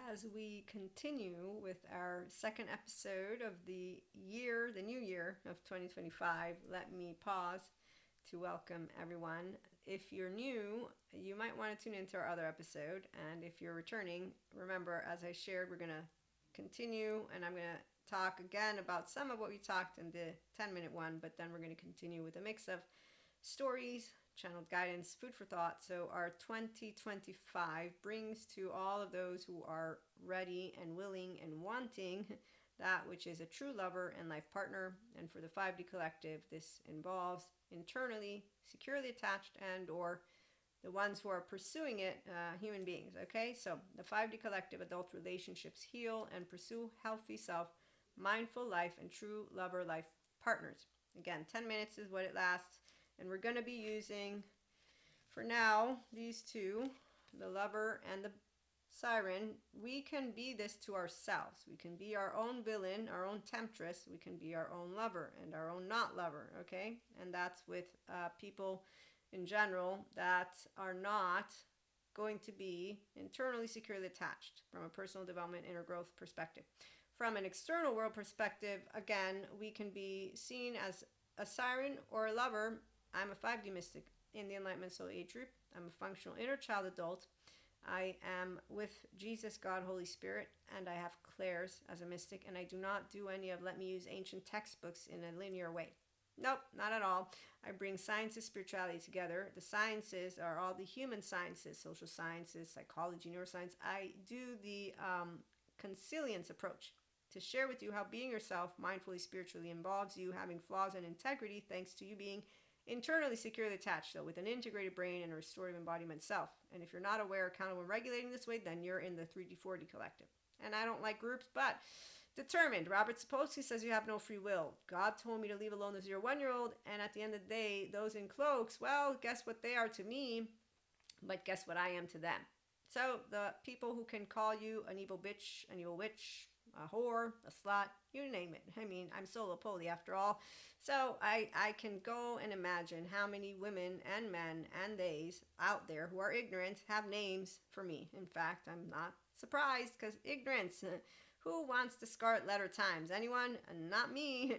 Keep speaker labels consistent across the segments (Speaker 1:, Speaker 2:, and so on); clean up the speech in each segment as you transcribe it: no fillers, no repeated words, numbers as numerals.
Speaker 1: as we continue with our second episode of the year, the new year of 2025, let me pause to welcome everyone. If you're new, you might want to tune into our other episode. And if you're returning, remember, as I shared, we're going to continue and I'm going to talk again about some of what we talked in the 10-minute one, but then we're going to continue with a mix of stories, channeled guidance, food for thought. So our 2025 brings to all of those who are ready and willing and wanting that which is a true lover and life partner. And for the 5D collective, this involves internally securely attached and or the ones who are pursuing it, human beings. Okay, so the 5D collective adult relationships heal and pursue healthy self, mindful life, and true lover life partners. Again, 10 minutes is what it lasts. And we're going to be using, for now, these two, the lover and the siren. We can be this to ourselves. We can be our own villain, our own temptress. We can be our own lover and our own not lover, okay? And that's with people in general that are not going to be internally securely attached from a personal development, inner growth perspective. From an external world perspective, again, we can be seen as a siren or a lover. I'm a 5D mystic in the Enlightenment Soul Age group. I'm a functional inner child adult. I am with Jesus, God, Holy Spirit, and I have clairs as a mystic, and I do not do any of let me use ancient textbooks in a linear way. Nope, not at all. I bring science and spirituality together. The sciences are all the human sciences, social sciences, psychology, neuroscience. I do the consilience approach to share with you how being yourself mindfully, spiritually involves you having flaws and integrity thanks to you being internally securely attached, though, with an integrated brain and a restorative embodiment self. And if you're not aware, accountable, and regulating this way, then you're in the 3D, 4D collective. And I don't like groups, but determined. Robert Sapolsky says you have no free will. God told me to leave alone the 0-1-year-old, and at the end of the day, those in cloaks, well, guess what they are to me, but guess what I am to them. So the people who can call you an evil bitch, an evil witch, a whore, a slut, you name it. I mean, I'm solo poly after all. So I can go and imagine how many women and men and theys out there who are ignorant have names for me. In fact, I'm not surprised because ignorance. Who wants the scarlet letter times? Anyone? Not me.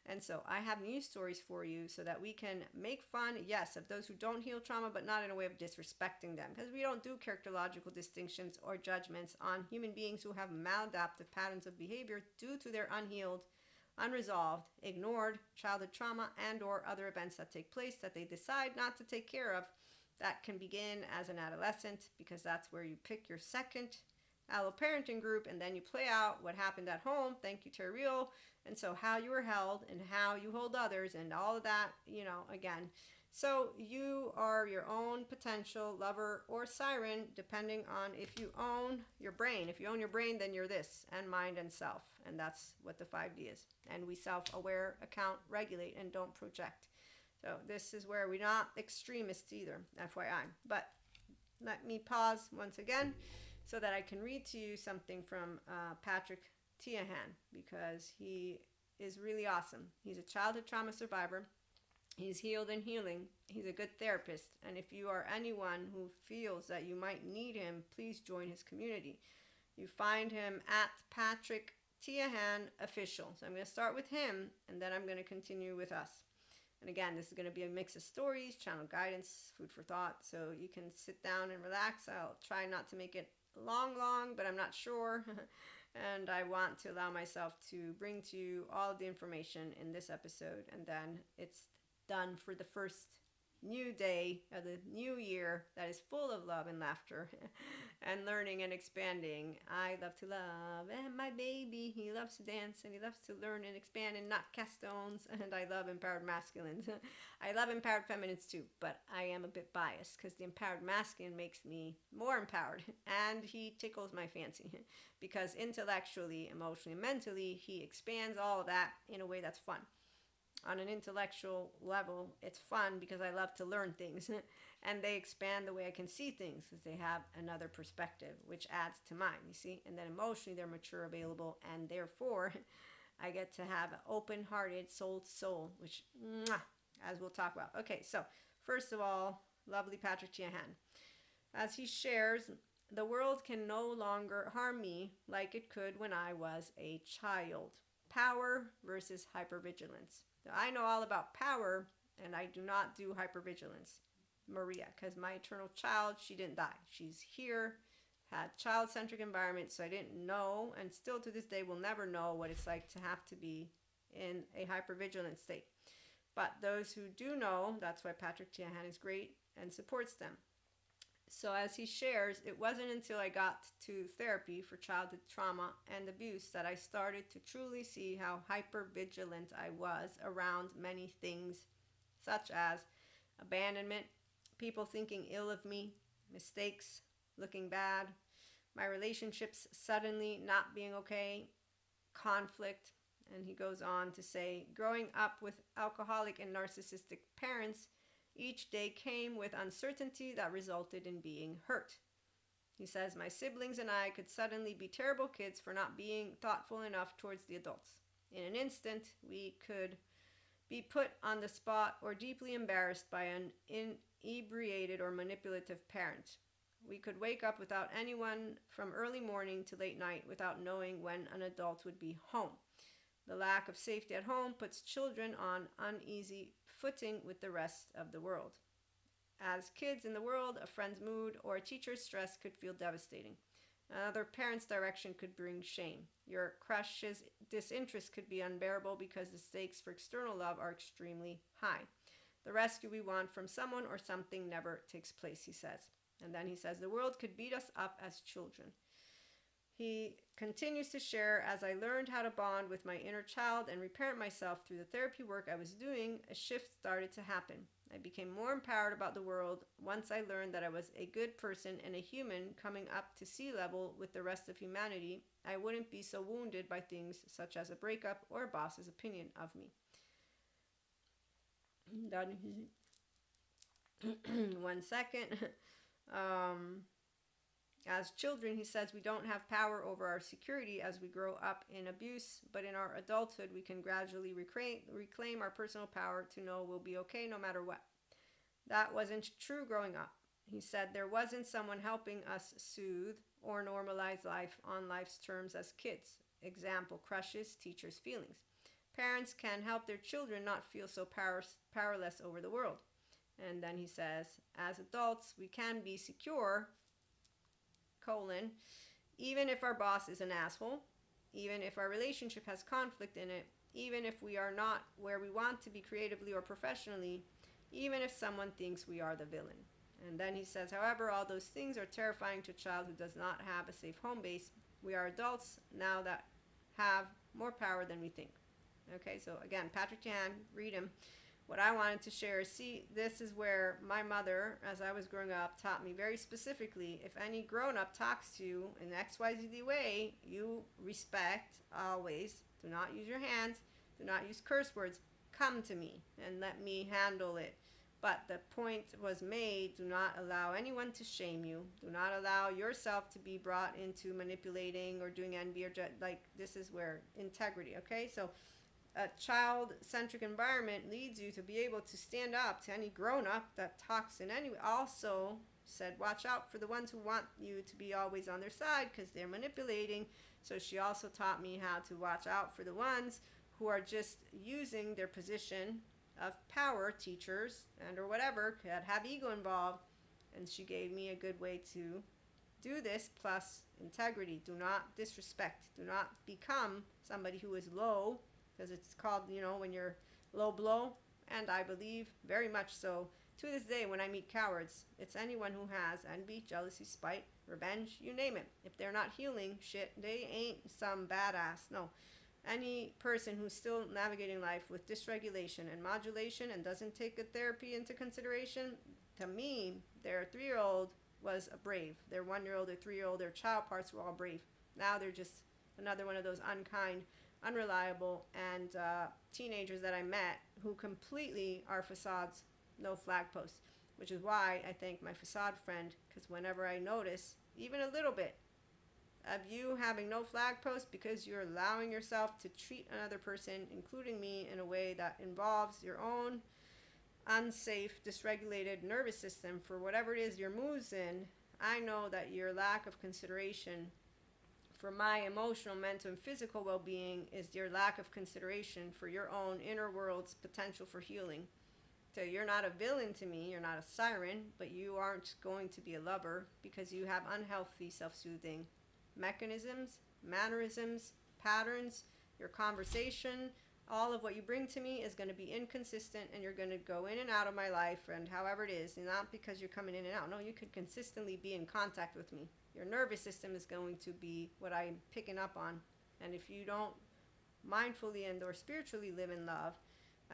Speaker 1: And so I have news stories for you so that we can make fun, yes, of those who don't heal trauma, but not in a way of disrespecting them. Because we don't do characterological distinctions or judgments on human beings who have maladaptive patterns of behavior due to their unhealed, unresolved, ignored childhood trauma and or other events that take place that they decide not to take care of. That can begin as an adolescent because that's where you pick your second alloparenting group and then you play out what happened at home. Thank you, Terry Real. And so how you were held and how you hold others and all of that, again. So you are your own potential lover or siren depending on if you own your brain. If you own your brain, then you're this and mind and self. And that's what the 5D is. And we self-aware, account, regulate, and don't project. So this is where we're not extremists either, FYI. But let me pause once again so that I can read to you something from Patrick Tiahan because he is really awesome. He's a childhood trauma survivor. He's healed and healing. He's a good therapist. And if you are anyone who feels that you might need him, please join his community. You find him at Patrick Tiahan Official. So I'm going to start with him and then I'm going to continue with us. And again, this is going to be a mix of stories, channel guidance, food for thought. So you can sit down and relax. I'll try not to make it long, but I'm not sure. And I want to allow myself to bring to you all of the information in this episode. And then it's done for the first new day of the new year that is full of love and laughter and learning and expanding. I love to love, and my baby, he loves to dance and he loves to learn and expand and not cast stones. And I love empowered masculines. I love empowered feminines too, but I am a bit biased because the empowered masculine makes me more empowered and he tickles my fancy because intellectually, emotionally, and mentally, he expands all of that in a way that's fun. On an intellectual level, it's fun because I love to learn things and they expand the way I can see things because they have another perspective, which adds to mine, you see? And then emotionally, they're mature, available, and therefore, I get to have an open-hearted soul to soul, which, as we'll talk about. Okay, so first of all, lovely Patrick Tiahan. As he shares, The world can no longer harm me like it could when I was a child. Power versus hypervigilance. Now, I know all about power, and I do not do hypervigilance. Maria, because my eternal child, she didn't die. She's here, had child-centric environment, so I didn't know, and still to this day will never know what it's like to have to be in a hypervigilant state. But those who do know, that's why Patrick Tiahan is great and supports them. So, as he shares, it wasn't until I got to therapy for childhood trauma and abuse that I started to truly see how hyper vigilant I was around many things, such as abandonment, people thinking ill of me, mistakes, looking bad, my relationships suddenly not being okay, conflict. And he goes on to say, growing up with alcoholic and narcissistic parents, each day came with uncertainty that resulted in being hurt. He says, my siblings and I could suddenly be terrible kids for not being thoughtful enough towards the adults. In an instant, we could be put on the spot or deeply embarrassed by an inebriated or manipulative parent. We could wake up without anyone from early morning to late night without knowing when an adult would be home. The lack of safety at home puts children on uneasy footing with the rest of the world. As kids in the world, a friend's mood or a teacher's stress could feel devastating. Another parent's direction could bring shame. Your crush's disinterest could be unbearable because the stakes for external love are extremely high. The rescue we want from someone or something never takes place, he says. And then he says, the world could beat us up as children. He continues to share, as I learned how to bond with my inner child and reparent myself through the therapy work I was doing, a shift started to happen. I became more empowered about the world once I learned that I was a good person and a human coming up to sea level with the rest of humanity. I wouldn't be so wounded by things such as a breakup or a boss's opinion of me. One second. As children, he says, we don't have power over our security as we grow up in abuse, but in our adulthood, we can gradually reclaim our personal power to know we'll be okay no matter what. That wasn't true growing up. He said there wasn't someone helping us soothe or normalize life on life's terms as kids. Example, crushes, teachers' feelings. Parents can help their children not feel so powerless over the world. And then he says, as adults, we can be secure, even if our boss is an asshole, even if our relationship has conflict in it, even if we are not where we want to be creatively or professionally, even if someone thinks we are the villain. And then he says, however, all those things are terrifying to a child who does not have a safe home base. We are adults now that have more power than we think. Okay, so again, Patrick Tian, read him. What I wanted to share is, see, this is where my mother, as I was growing up, taught me very specifically, if any grown-up talks to you in XYZ way, you respect always. Do not use your hands. Do not use curse words. Come to me and let me handle it. But the point was made, do not allow anyone to shame you. Do not allow yourself to be brought into manipulating or doing envy or this is where integrity, okay? So a child-centric environment leads you to be able to stand up to any grown-up that talks in any way. Also said, watch out for the ones who want you to be always on their side because they're manipulating. So she also taught me how to watch out for the ones who are just using their position of power, teachers and or whatever, that have ego involved. And she gave me a good way to do this, plus integrity. Do not disrespect. Do not become somebody who is low, because it's called, when you're low blow. And I believe very much so to this day when I meet cowards, it's anyone who has envy, jealousy, spite, revenge, you name it. If they're not healing shit, they ain't some badass. No. Any person who's still navigating life with dysregulation and modulation and doesn't take good therapy into consideration, to me, their 3-year-old was a brave. Their 1-year-old, their 3-year-old, their child parts were all brave. Now they're just another one of those unkind, unreliable, and teenagers that I met who completely are facades, no flag posts, which is why I thank my facade friend, because whenever I notice even a little bit of you having no flag posts because you're allowing yourself to treat another person, including me, in a way that involves your own unsafe, dysregulated nervous system for whatever it is your moves in, I know that your lack of consideration for my emotional, mental, and physical well being is your lack of consideration for your own inner world's potential for healing. So you're not a villain to me, you're not a siren, but you aren't going to be a lover because you have unhealthy self soothing mechanisms, mannerisms, patterns, your conversation. All of what you bring to me is going to be inconsistent, and you're going to go in and out of my life, and however it is, and not because you're coming in and out. No, you could consistently be in contact with me. Your nervous system is going to be what I'm picking up on. And if you don't mindfully and or spiritually live in love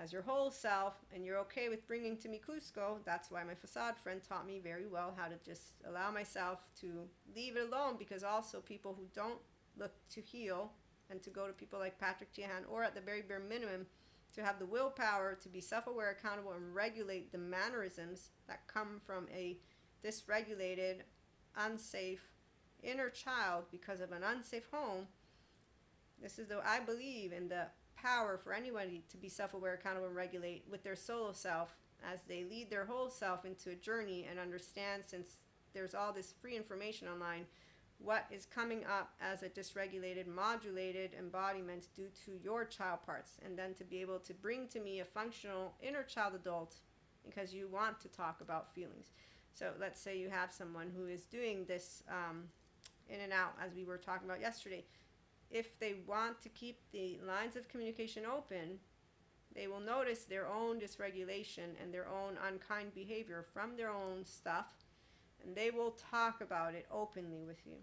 Speaker 1: as your whole self, and you're okay with bringing to me Cusco, that's why my facade friend taught me very well how to just allow myself to leave it alone, because also people who don't look to heal and to go to people like Patrick Tiahan, or at the very bare minimum to have the willpower to be self-aware, accountable, and regulate the mannerisms that come from a dysregulated, unsafe inner child because of an unsafe home. This is the, I believe in the power for anybody to be self-aware, accountable, and regulate with their solo self as they lead their whole self into a journey and understand, since there's all this free information online, what is coming up as a dysregulated, modulated embodiment due to your child parts, and then to be able to bring to me a functional inner child adult because you want to talk about feelings. So let's say you have someone who is doing this in and out, as we were talking about yesterday. If they want to keep the lines of communication open, they will notice their own dysregulation and their own unkind behavior from their own stuff, and they will talk about it openly with you.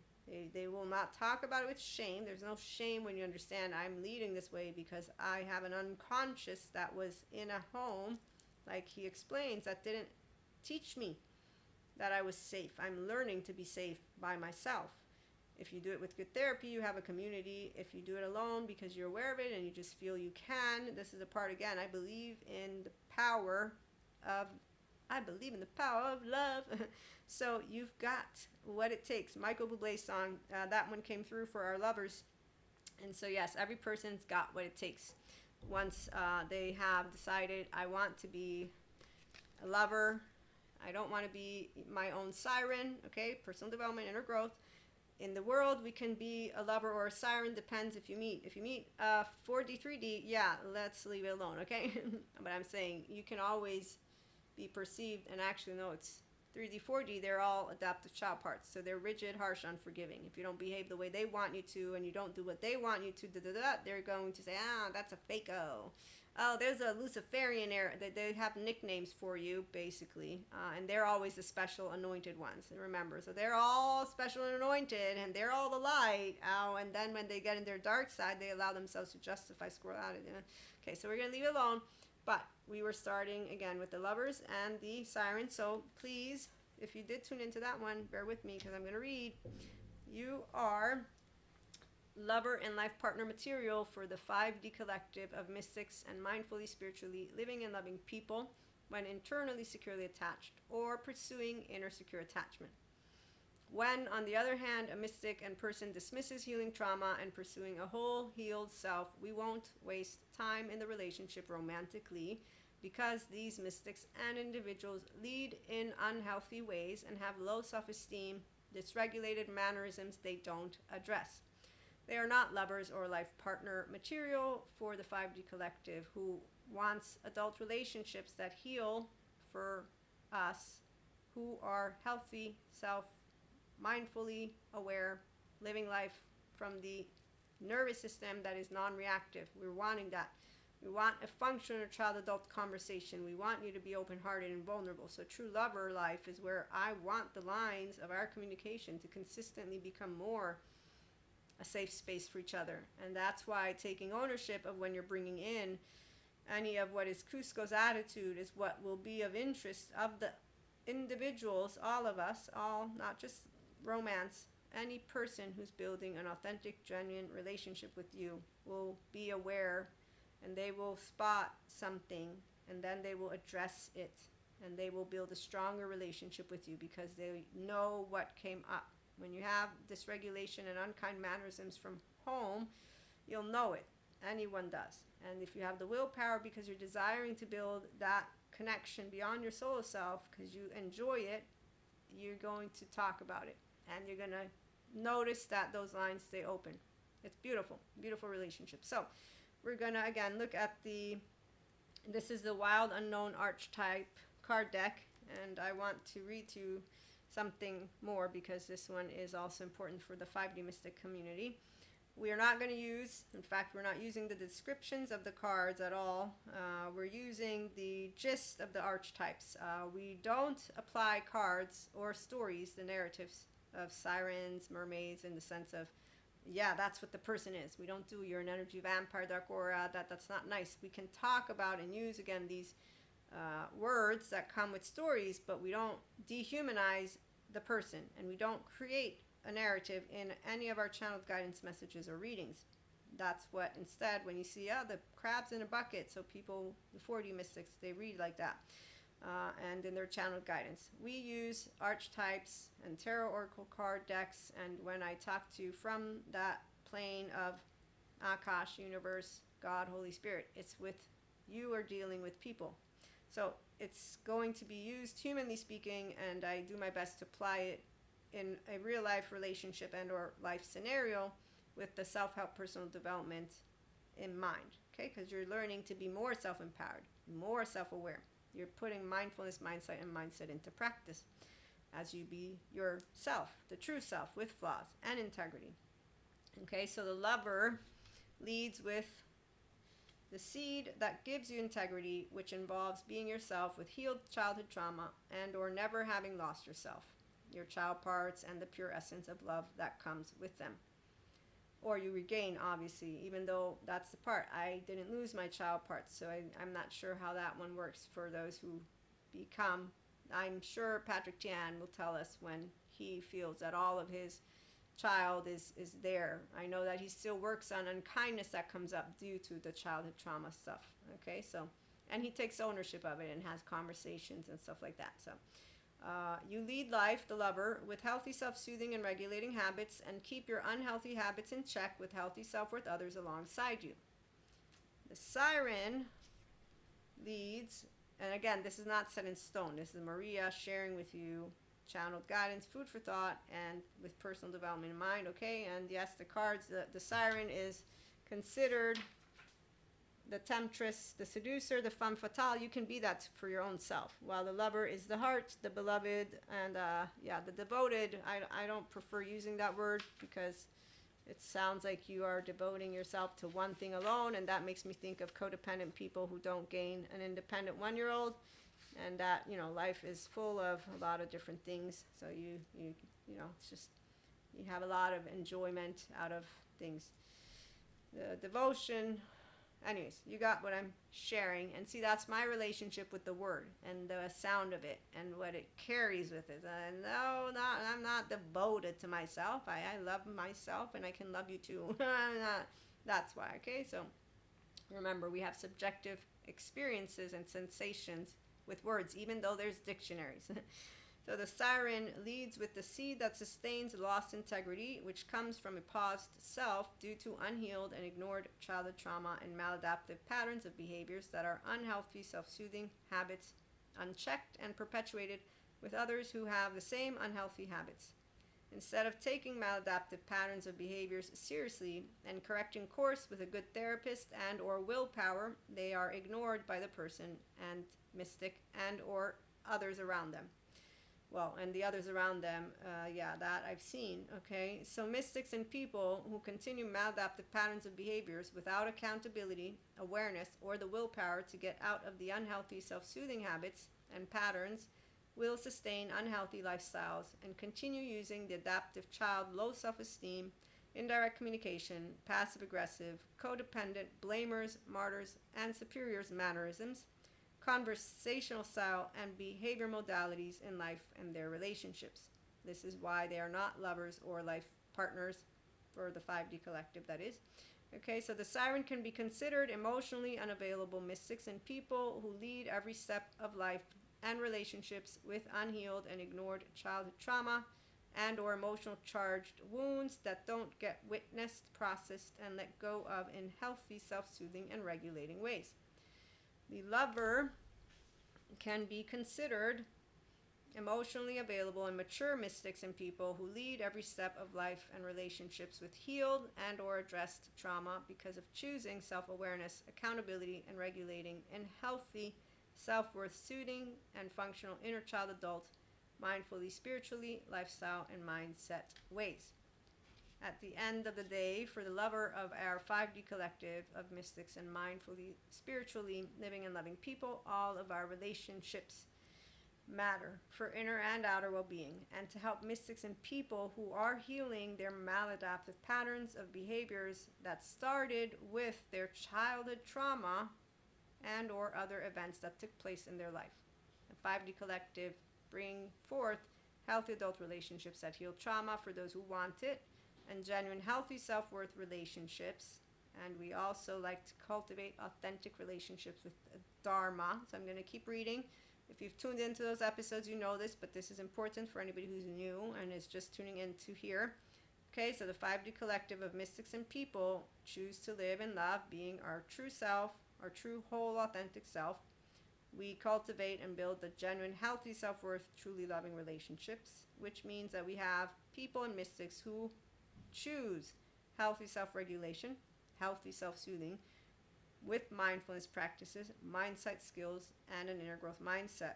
Speaker 1: They will not talk about it with shame. There's no shame when you understand I'm leading this way because I have an unconscious that was in a home, like he explains, that didn't teach me that I was safe. I'm learning to be safe by myself. If you do it with good therapy, you have a community. If you do it alone because you're aware of it and you just feel you can, this is a part, again, I believe in the power of love. So you've got what it takes. Michael Bublé's song, that one came through for our lovers. And so yes, every person's got what it takes. Once they have decided, I want to be a lover, I don't want to be my own siren, okay? Personal development, inner growth. In the world, we can be a lover or a siren, depends if you meet. If you meet 4D, 3D, yeah, let's leave it alone, okay? But I'm saying you can always be perceived, and actually, no, it's 3D, 4D, they're all adaptive child parts. So they're rigid, harsh, unforgiving. If you don't behave the way they want you to, and you don't do what they want you to, they're going to say, that's a fake-o. Oh, there's a Luciferian era. They have nicknames for you, basically. And they're always the special anointed ones. And remember, so they're all special and anointed, and they're all the light. Oh, and then when they get in their dark side, they allow themselves to justify, scroll out of it. Okay, so we're going to leave it alone. But we were starting, again, with the lovers and the sirens. So please, if you did tune into that one, bear with me because I'm going to read. You are lover and life partner material for the 5D collective of mystics and mindfully, spiritually living and loving people when internally securely attached or pursuing inner secure attachment. When, on the other hand, a mystic and person dismisses healing trauma and pursuing a whole healed self, we won't waste time in the relationship romantically because these mystics and individuals lead in unhealthy ways and have low self-esteem, dysregulated mannerisms they don't address. They are not lovers or life partner material for the 5D collective who wants adult relationships that heal for us, who are healthy, mindfully aware, living life from the nervous system that is non-reactive. We're wanting that. We want a functional child-adult conversation. We want you to be open-hearted and vulnerable. So true lover life is where I want the lines of our communication to consistently become more a safe space for each other. And that's why taking ownership of when you're bringing in any of what is Cusco's attitude is what will be of interest of the individuals, all of us, all, not just romance. Any person who's building an authentic, genuine relationship with you will be aware, and they will spot something, and then they will address it, and they will build a stronger relationship with you because they know what came up. When you have dysregulation and unkind mannerisms from home, you'll know it. Anyone does. And if you have the willpower because you're desiring to build that connection beyond your soul self because you enjoy it, you're going to talk about it. And you're going to notice that those lines stay open. It's beautiful, beautiful relationship. So we're going to, again, look at this is the Wild Unknown Archetype card deck. And I want to read to you something more because this one is also important for the 5D Mystic community. We are not going to use, in fact, we're not using the descriptions of the cards at all. We're using the gist of the archetypes. We don't apply cards or stories, the narratives of sirens, mermaids, in the sense of, yeah, that's what the person is. We don't do you're an energy vampire, dark aura, that's not nice. We can talk about and use, again, these words that come with stories, but we don't dehumanize the person, and we don't create a narrative in any of our channeled guidance messages or readings. That's what, instead, when you see the crabs in a bucket, so people, the 4D mystics, they read like that, and in their channeled guidance. We use archetypes and tarot oracle card decks, and when I talk to you from that plane of Akash, universe, God, Holy Spirit, it's with, you are dealing with people. So it's going to be used, humanly speaking, and I do my best to apply it in a real life relationship and or life scenario with the self-help personal development in mind, okay? Because you're learning to be more self-empowered, more self-aware. You're putting mindfulness, mindset, and mindset into practice as you be yourself, the true self, with flaws and integrity. Okay, so the Lover leads with the seed that gives you integrity, which involves being yourself with healed childhood trauma and or never having lost yourself, your child parts, and the pure essence of love that comes with them. Or you regain, obviously, even though that's the part. I didn't lose my child parts, so I'm not sure how that one works for those who become. I'm sure Patrick Tian will tell us when he feels that all of his child is there. I know that he still works on unkindness that comes up due to the childhood trauma stuff. Okay, so, and he takes ownership of it and has conversations and stuff like that. So you lead life, the Lover, with healthy self-soothing and regulating habits, and keep your unhealthy habits in check with healthy self-worth others alongside you. The Siren leads, and again, this is not set in stone. This is Maria sharing with you channeled guidance, food for thought, and with personal development in mind, okay? And yes, the cards, the Siren is considered the temptress, the seducer, the femme fatale. You can be that for your own self. While the Lover is the heart, the beloved, and the devoted. I don't prefer using that word because it sounds like you are devoting yourself to one thing alone, and that makes me think of codependent people who don't gain an independent 1-year-old, and that, you know, life is full of a lot of different things. So you know, it's just, you have a lot of enjoyment out of things. The devotion. Anyways, you got what I'm sharing. And see, that's my relationship with the word and the sound of it and what it carries with it. No, I'm not devoted to myself. I love myself, and I can love you too. That's why, okay? So remember, we have subjective experiences and sensations with words, even though there's dictionaries. So the Siren leads with the seed that sustains lost integrity, which comes from a paused self due to unhealed and ignored childhood trauma and maladaptive patterns of behaviors that are unhealthy self-soothing habits, unchecked and perpetuated with others who have the same unhealthy habits. Instead of taking maladaptive patterns of behaviors seriously and correcting course with a good therapist and or willpower, they are ignored by the person and mystic and or others around them. Well, and the others around them, that I've seen, okay? So mystics and people who continue maladaptive patterns of behaviors without accountability, awareness, or the willpower to get out of the unhealthy self-soothing habits and patterns will sustain unhealthy lifestyles and continue using the adaptive child low self-esteem, indirect communication, passive-aggressive, codependent, blamers, martyrs, and superiors mannerisms, conversational style, and behavior modalities in life and their relationships. This is why they are not lovers or life partners for the 5D collective, that is. Okay, so the Siren can be considered emotionally unavailable mystics and people who lead every step of life and relationships with unhealed and ignored childhood trauma and or emotional charged wounds that don't get witnessed, processed, and let go of in healthy, self-soothing, and regulating ways. The Lover can be considered emotionally available and mature mystics and people who lead every step of life and relationships with healed and or addressed trauma because of choosing self-awareness, accountability, and regulating in healthy, self-worth soothing and functional inner child adult, mindfully, spiritually, lifestyle, and mindset ways. At the end of the day, for the lover of our 5D collective of mystics and mindfully, spiritually living and loving people, all of our relationships matter for inner and outer well-being, and to help mystics and people who are healing their maladaptive patterns of behaviors that started with their childhood trauma and or other events that took place in their life. The 5D collective bring forth healthy adult relationships that heal trauma for those who want it, and genuine healthy self-worth relationships. And we also like to cultivate authentic relationships with Dharma. So I'm going to keep reading. If you've tuned into those episodes, you know this, but this is important for anybody who's new and is just tuning in to here. Okay, so the 5D collective of mystics and people choose to live and love being our true self, our true whole authentic self. We cultivate and build the genuine healthy self-worth, truly loving relationships, which means that we have people and mystics who choose healthy self-regulation, healthy self-soothing, with mindfulness practices, mindset skills, and an inner growth mindset.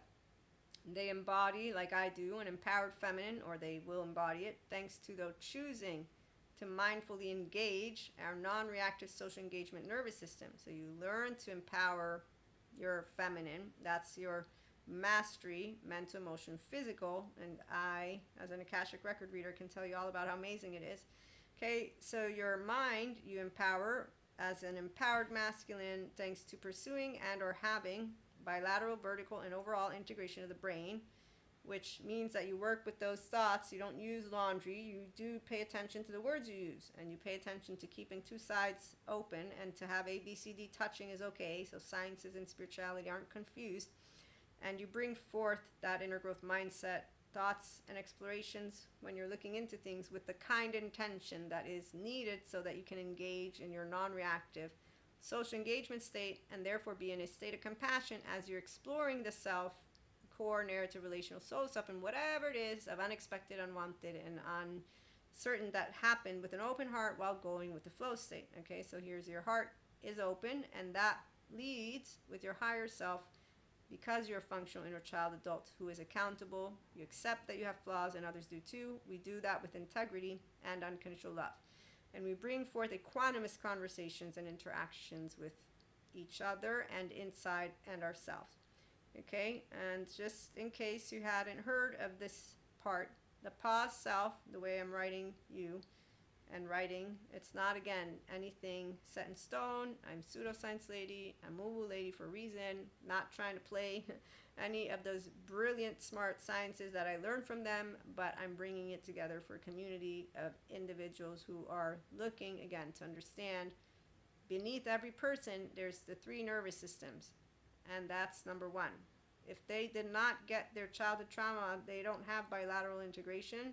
Speaker 1: They embody, like I do, an empowered feminine, or they will embody it, thanks to their choosing to mindfully engage our non-reactive social engagement nervous system. So you learn to empower your feminine. That's your mastery, mental, emotion, physical. And I, as an Akashic record reader, can tell you all about how amazing it is. Okay, so your mind you empower as an empowered masculine thanks to pursuing and or having bilateral, vertical, and overall integration of the brain, which means that you work with those thoughts. You don't use laundry. You do pay attention to the words you use, and you pay attention to keeping two sides open, and to have ABCD touching is okay, so sciences and spirituality aren't confused. And you bring forth that inner growth mindset, thoughts, and explorations when you're looking into things with the kind intention that is needed so that you can engage in your non-reactive social engagement state, and therefore be in a state of compassion as you're exploring the self, core, narrative, relational soul stuff, and whatever it is of unexpected, unwanted, and uncertain that happened with an open heart while going with the flow state. Okay, so here's your heart is open, and that leads with your higher self because you're a functional inner child adult who is accountable. You accept that you have flaws and others do too. We do that with integrity and unconditional love. And we bring forth equanimous conversations and interactions with each other and inside and ourselves. Okay, and just in case you hadn't heard of this part, the pause self, the way I'm writing you and writing, it's not, again, anything set in stone. I'm pseudoscience lady, I'm woo-woo lady for a reason, not trying to play any of those brilliant, smart sciences that I learned from them, but I'm bringing it together for a community of individuals who are looking, again, to understand beneath every person, there's the 3 nervous systems, and that's number 1. If they did not get their childhood trauma, they don't have bilateral integration.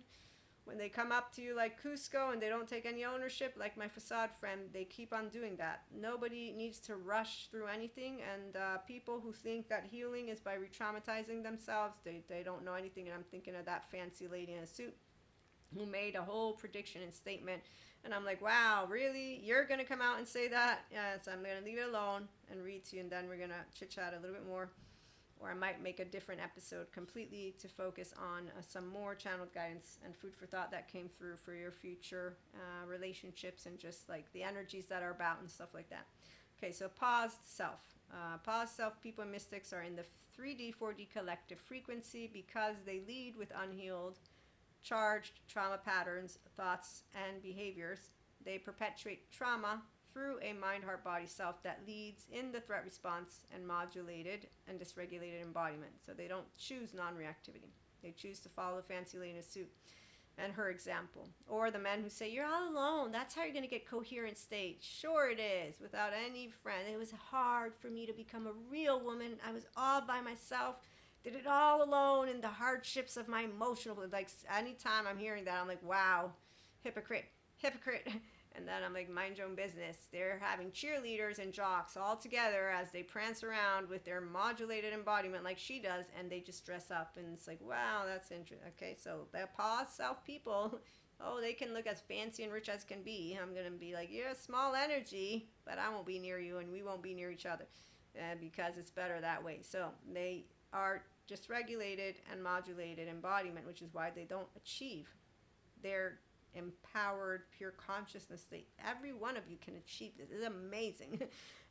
Speaker 1: When they come up to you like Cusco and they don't take any ownership, like my facade friend, they keep on doing that. Nobody needs to rush through anything, and people who think that healing is by re-traumatizing themselves, they don't know anything. And I'm thinking of that fancy lady in a suit who made a whole prediction and statement, and I'm like, wow, really? You're going to come out and say that? Yes, I'm going to leave it alone and read to you, and then we're going to chit-chat a little bit more. Or I might make a different episode completely to focus on some more channeled guidance and food for thought that came through for your future relationships and just like the energies that are about and stuff like that. Okay, so paused self. Paused self people and mystics are in the 3D, 4D collective frequency because they lead with unhealed, charged trauma patterns, thoughts, and behaviors. They perpetuate trauma through a mind, heart, body, self that leads in the threat response and modulated and dysregulated embodiment. So they don't choose non-reactivity. They choose to follow the fancy lady in a suit and her example. Or the men who say, you're all alone. That's how you're going to get coherent state. Sure it is, without any friend. It was hard for me to become a real woman. I was all by myself. Did it all alone in the hardships of my emotional. Like anytime I'm hearing that, I'm like, wow, hypocrite. And then I'm like, mind your own business. They're having cheerleaders and jocks all together as they prance around with their modulated embodiment like she does, and they just dress up. And it's like, wow, that's interesting. Okay, so that pause self people, oh, they can look as fancy and rich as can be. I'm going to be like, you're a small energy, but I won't be near you, and we won't be near each other because it's better that way. So they are just regulated and modulated embodiment, which is why they don't achieve their empowered pure consciousness state. Every one of you can achieve this. It's amazing.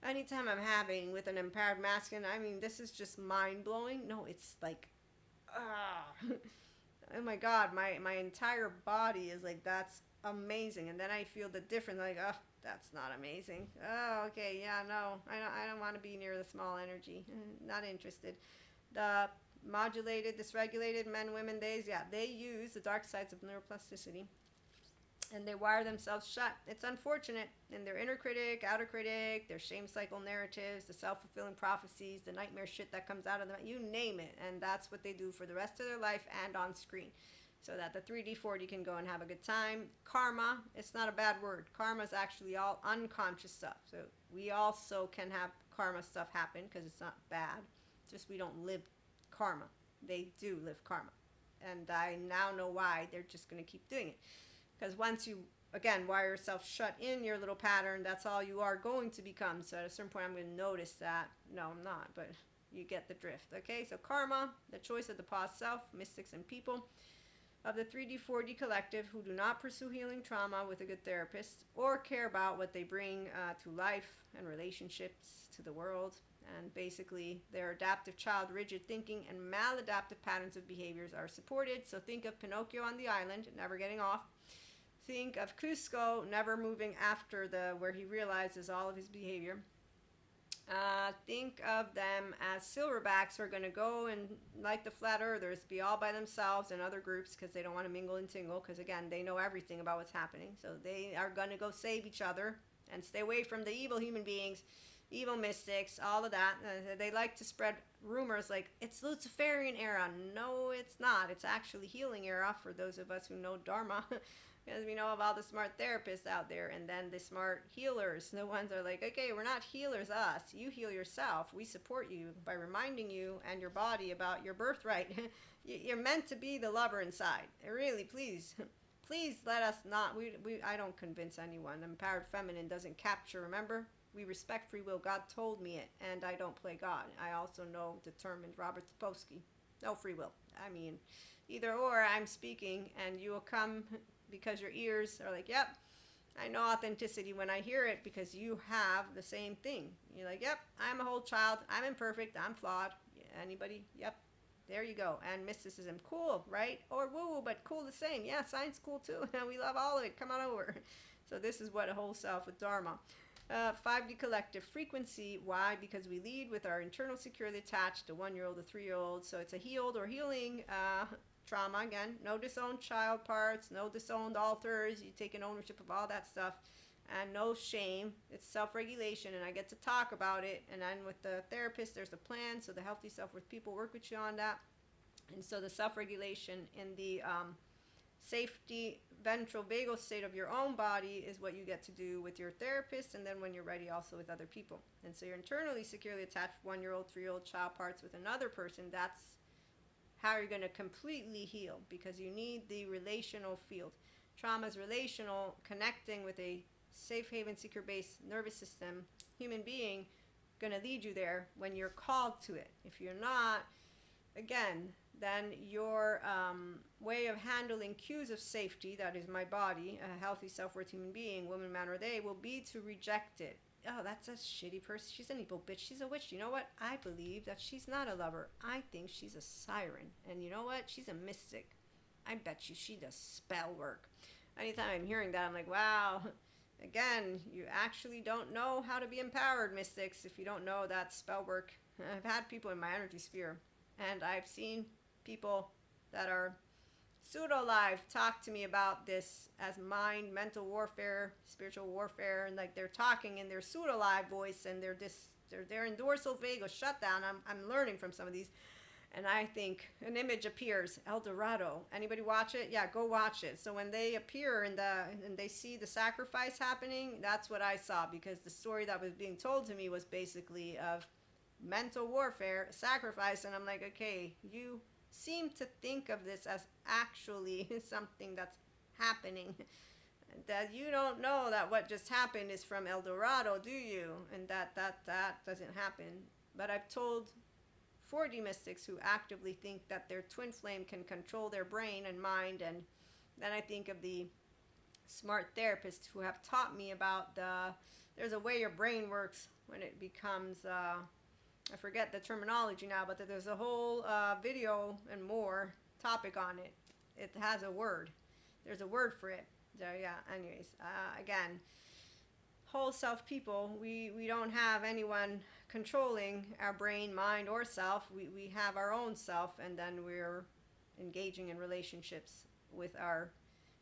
Speaker 1: Anytime I'm having with an empowered masculine, I mean, this is just mind-blowing. No, it's like, oh my god, my entire body is like, that's amazing. And then I feel the difference, like, oh, that's not amazing. Oh, okay, yeah, no, I don't want to be near the small energy. Not interested. The modulated, dysregulated men, women, they use the dark sides of neuroplasticity, and they wire themselves shut. It's unfortunate. And their inner critic, outer critic, their shame cycle narratives, the self-fulfilling prophecies, the nightmare shit that comes out of them, you name it. And that's what they do for the rest of their life and on screen. So that the 3D, 4D can go and have a good time. Karma, it's not a bad word. Karma is actually all unconscious stuff. So we also can have karma stuff happen because it's not bad. Just we don't live karma. They do live karma. And I now know why they're just going to keep doing it. Because once you, again, wire yourself shut in your little pattern, that's all you are going to become. So at a certain point, I'm going to notice that. No, I'm not, but you get the drift. Okay, so karma, the choice of the past self, mystics and people of the 3D, 4D collective who do not pursue healing trauma with a good therapist or care about what they bring to life and relationships to the world. And basically, their adaptive child, rigid thinking, and maladaptive patterns of behaviors are supported. So think of Pinocchio on the island, never getting off. Think of Cusco never moving after where he realizes all of his behavior. Think of them as silverbacks who are going to go and, like the flat earthers, be all by themselves and other groups because they don't want to mingle and tingle because, again, they know everything about what's happening. So they are going to go save each other and stay away from the evil human beings, evil mystics, all of that. They like to spread rumors like it's Luciferian era. No, it's not. It's actually healing era for those of us who know Dharma. Because we know of all the smart therapists out there, and then the smart healers. The ones are like, okay, we're not healers, us. You heal yourself. We support you by reminding you and your body about your birthright. You're meant to be the lover inside. Really, please. Please let us not. I don't convince anyone. Empowered feminine doesn't capture, remember? We respect free will. God told me it, and I don't play God. I also know determined Robert Sapolsky. No free will. I mean, either or, I'm speaking, and you will come because your ears are like, yep, I know authenticity when I hear it because you have the same thing. You're like, yep, I'm a whole child. I'm imperfect. I'm flawed. Anybody? Yep. There you go. And mysticism, cool, right? Or woo-woo, but cool the same. Yeah, science cool too. We love all of it. Come on over. So this is what a whole self with Dharma. 5D collective frequency. Why? Because we lead with our internal securely attached, the 1-year-old, the 3-year-old. So it's a healed or healing trauma. Again, no disowned child parts, no disowned alters. You taking ownership of all that stuff. And no shame. It's self-regulation, and I get to talk about it. And then with the therapist, there's a plan. So the healthy self-worth people work with you on that. And so the self-regulation in the safety ventral vagal state of your own body is what you get to do with your therapist, and then when you're ready also with other people. And so you're internally securely attached 1-year-old, 3-year-old child parts with another person. That's how you're going to completely heal, because you need the relational field. Trauma is relational, connecting with a safe haven, secure base nervous system, human being, going to lead you there when you're called to it. If you're not, again, then your way of handling cues of safety, that is my body, a healthy self-worth human being, woman, man, or they, will be to reject it. Oh, that's a shitty person. She's an evil bitch. She's a witch. You know what? I believe that she's not a lover. I think she's a siren. And you know what? She's a mystic. I bet you she does spell work. Anytime I'm hearing that, I'm like, wow. Again, you actually don't know how to be empowered, mystics, if you don't know that spell work. I've had people in my energy sphere, and I've seen people that are pseudo-alive talk to me about this as mind, mental warfare, spiritual warfare, and like they're talking in their pseudo-alive voice, and they're in dorsal vagal shutdown. I'm learning from some of these, And I think an image appears, El Dorado. Anybody watch it? Yeah, go watch it. So when they appear and they see the sacrifice happening, that's what I saw, because the story that was being told to me was basically of mental warfare, sacrifice, and I'm like, okay, you seem to think of this as actually something that's happening. That you don't know that what just happened is from El Dorado, do you? And that doesn't happen. But I've told 4D mystics who actively think that their twin flame can control their brain and mind, and then I think of the smart therapists who have taught me about there's a way your brain works when it becomes I forget the terminology now, but there's a whole video and more topic on it. It has a word. There's a word for it. So yeah, anyways, again, whole self people, we don't have anyone controlling our brain, mind, or self. We have our own self, and then we're engaging in relationships with our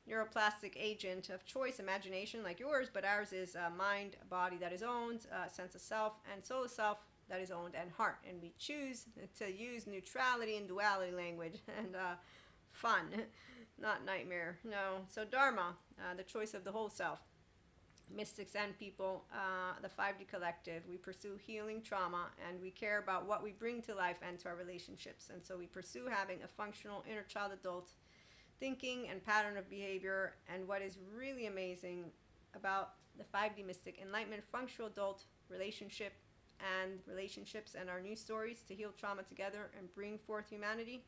Speaker 1: neuroplastic agent of choice, imagination like yours, but ours is mind, body that is owned, sense of self, and soul of self that is owned, and heart. And we choose to use neutrality and duality language and fun, not nightmare. No. So Dharma, the choice of the whole self. Mystics and people, the 5D collective, we pursue healing trauma, and we care about what we bring to life and to our relationships. And so we pursue having a functional inner child adult thinking and pattern of behavior. And what is really amazing about the 5D mystic enlightenment functional adult relationship and relationships and our new stories to heal trauma together and bring forth humanity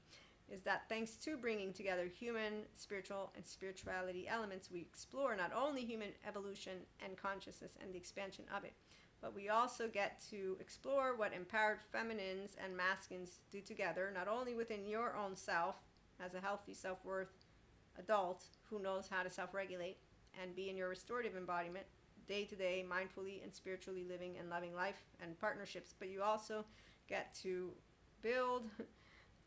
Speaker 1: is that thanks to bringing together human, spiritual, and spirituality elements, we explore not only human evolution and consciousness and the expansion of it, but we also get to explore what empowered feminines and masculines do together, not only within your own self as a healthy self-worth adult who knows how to self-regulate and be in your restorative embodiment, day-to-day, mindfully and spiritually living and loving life and partnerships, but you also get to build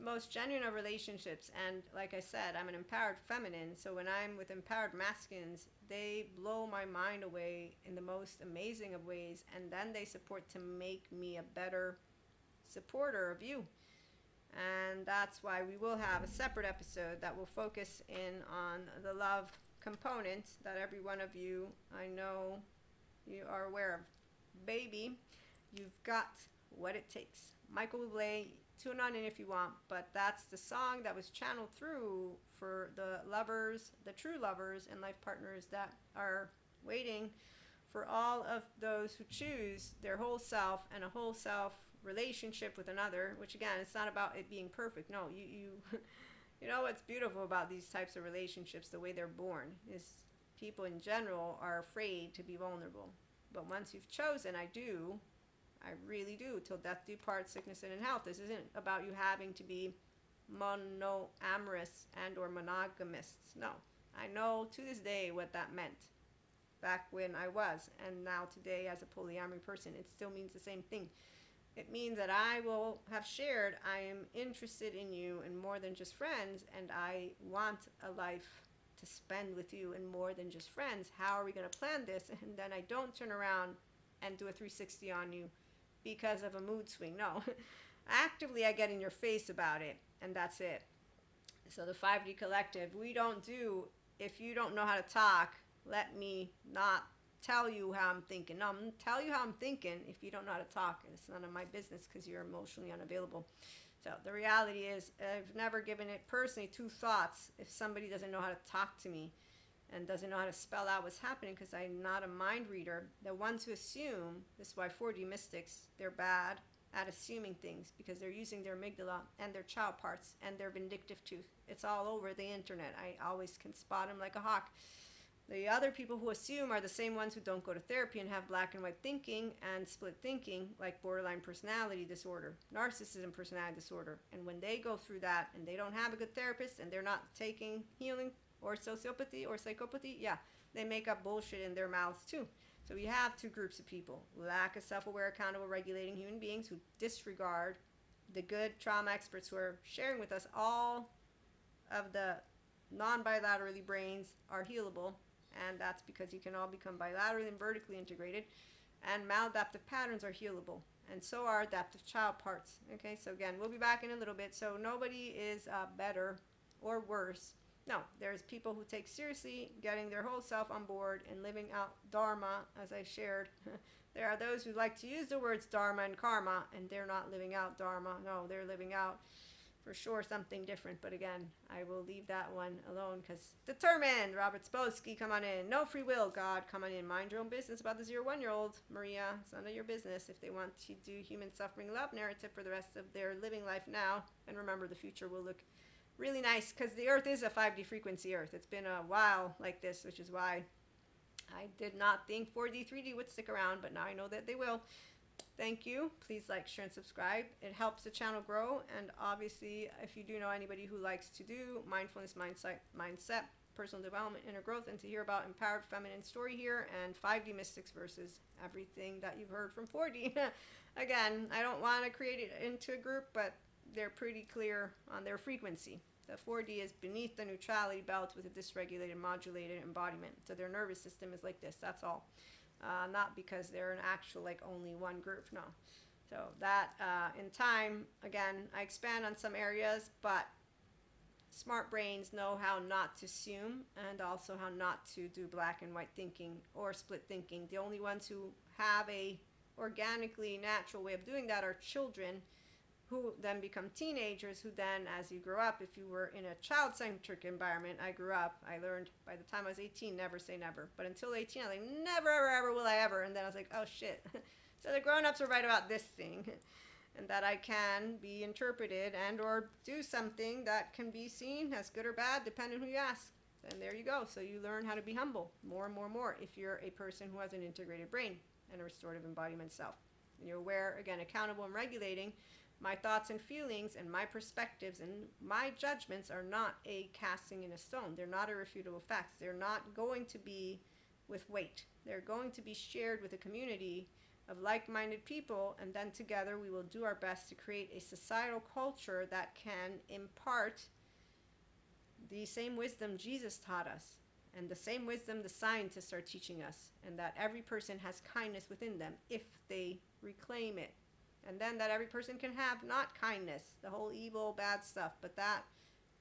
Speaker 1: most genuine of relationships. And like I said, I'm an empowered feminine, so when I'm with empowered masculines, they blow my mind away in the most amazing of ways, and then they support to make me a better supporter of you. And that's why we will have a separate episode that will focus in on the love component that every one of you, I know you are aware of. Baby, you've got what it takes. Michael Bublé, tune on in if you want, but that's the song that was channeled through for the lovers, the true lovers and life partners that are waiting for all of those who choose their whole self and a whole self relationship with another, which again, it's not about it being perfect. No, you you know what's beautiful about these types of relationships, the way they're born, is people in general are afraid to be vulnerable. But once you've chosen, I really do, till death do part, sickness and in health. This isn't about you having to be monoamorous and or monogamous. No, I know to this day what that meant back when I was, and now today as a polyamory person, it still means the same thing. It means that I will have shared, I am interested in you in more than just friends, and I want a life to spend with you in more than just friends. How are we going to plan this? And then I don't turn around and do a 360 on you because of a mood swing. No, actively I get in your face about it, and that's it. So the 5D collective, we don't do, if you don't know how to talk, let me not tell you how I'm thinking. No, I'm going to tell you how I'm thinking. If you don't know how to talk, it's none of my business because you're emotionally unavailable. So the reality is, I've never given it personally two thoughts if somebody doesn't know how to talk to me and doesn't know how to spell out what's happening, because I'm not a mind reader. The ones who assume, this is why 4D mystics, they're bad at assuming things, because they're using their amygdala and their child parts and their vindictive tooth. It's all over the internet. I always can spot them like a hawk. The other people who assume are the same ones who don't go to therapy and have black and white thinking and split thinking, like borderline personality disorder, narcissism personality disorder. And when they go through that and they don't have a good therapist and they're not taking healing or sociopathy or psychopathy, yeah, they make up bullshit in their mouths too. So we have two groups of people: lack of self-aware, accountable, regulating human beings who disregard the good trauma experts who are sharing with us all of the non-bilaterally brains are healable. And that's because you can all become bilaterally and vertically integrated. And maladaptive patterns are healable. And so are adaptive child parts. Okay, so again, we'll be back in a little bit. So nobody is better or worse. No, there's people who take seriously getting their whole self on board and living out Dharma, as I shared. There are those who like to use the words Dharma and Karma, and they're not living out Dharma. No, they're living out, for sure, something different. But again, I will leave that one alone because determined. Robert Spolsky, come on in. No free will. God, come on in. Mind your own business about the 0-1-year-old. Maria, it's none of your business if they want to do human suffering love narrative for the rest of their living life now. And remember, the future will look really nice because the Earth is a 5D frequency Earth. It's been a while like this, which is why I did not think 4D, 3D would stick around, but now I know that they will. Thank you. Please like, share, and subscribe. It helps the channel grow. And obviously, if you do know anybody who likes to do mindfulness, mindset, personal development, inner growth, and to hear about empowered feminine story here and 5D mystics versus everything that you've heard from 4D. Again, I don't want to create it into a group, but they're pretty clear on their frequency. The 4D is beneath the neutrality belt with a dysregulated, modulated embodiment. So their nervous system is like this. That's all. Not because they're an actual, like, only one group. No. So that, in time, again, I expand on some areas, but smart brains know how not to assume and also how not to do black and white thinking or split thinking. The only ones who have a organically natural way of doing that are children, who then become teenagers, who then, as you grow up, if you were in a child-centric environment, I grew up, I learned by the time I was 18, never say never. But until 18, I was like, never, ever, ever will I ever. And then I was like, oh, shit. So the grown-ups are right about this thing. And that I can be interpreted and or do something that can be seen as good or bad, depending on who you ask. And there you go. So you learn how to be humble more and more and more if you're a person who has an integrated brain and a restorative embodiment self. And you're aware, again, accountable and regulating. My thoughts and feelings and my perspectives and my judgments are not a casting in a stone. They're not irrefutable facts. They're not going to be with weight. They're going to be shared with a community of like-minded people, and then together we will do our best to create a societal culture that can impart the same wisdom Jesus taught us and the same wisdom the scientists are teaching us, and that every person has kindness within them if they reclaim it. And then that every person can have not kindness, the whole evil, bad stuff, but that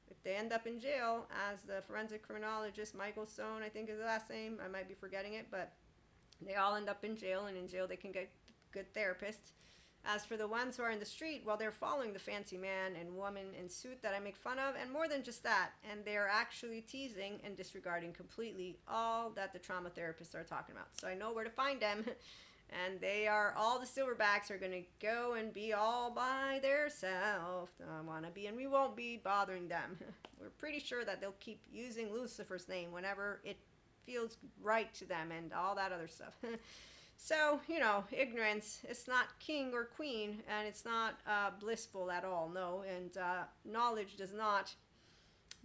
Speaker 1: if they end up in jail, as the forensic criminologist Michael Stone, I think is the last name, I might be forgetting it, but they all end up in jail, and in jail they can get good therapists. As for the ones who are in the street, well, they're following the fancy man and woman in suit that I make fun of, and more than just that, and they're actually teasing and disregarding completely all that the trauma therapists are talking about. So I know where to find them. And they are, all the silverbacks are going to go and be all by themselves. I want to be, and we won't be bothering them. We're pretty sure that they'll keep using Lucifer's name whenever it feels right to them and all that other stuff. So, you know, ignorance, it's not king or queen, and it's not blissful at all, no. And knowledge does not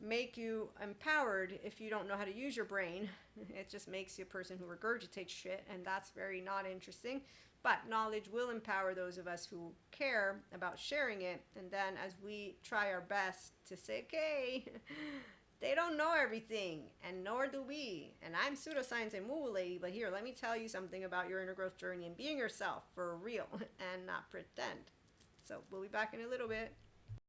Speaker 1: make you empowered if you don't know how to use your brain. It just makes you a person who regurgitates shit, and that's very not interesting. But knowledge will empower those of us who care about sharing it, and then as we try our best to say, okay, they don't know everything, and nor do we. And I'm pseudoscience and woo lady, but here, let me tell you something about your inner growth journey and being yourself for real and not pretend. So we'll be back in a little bit.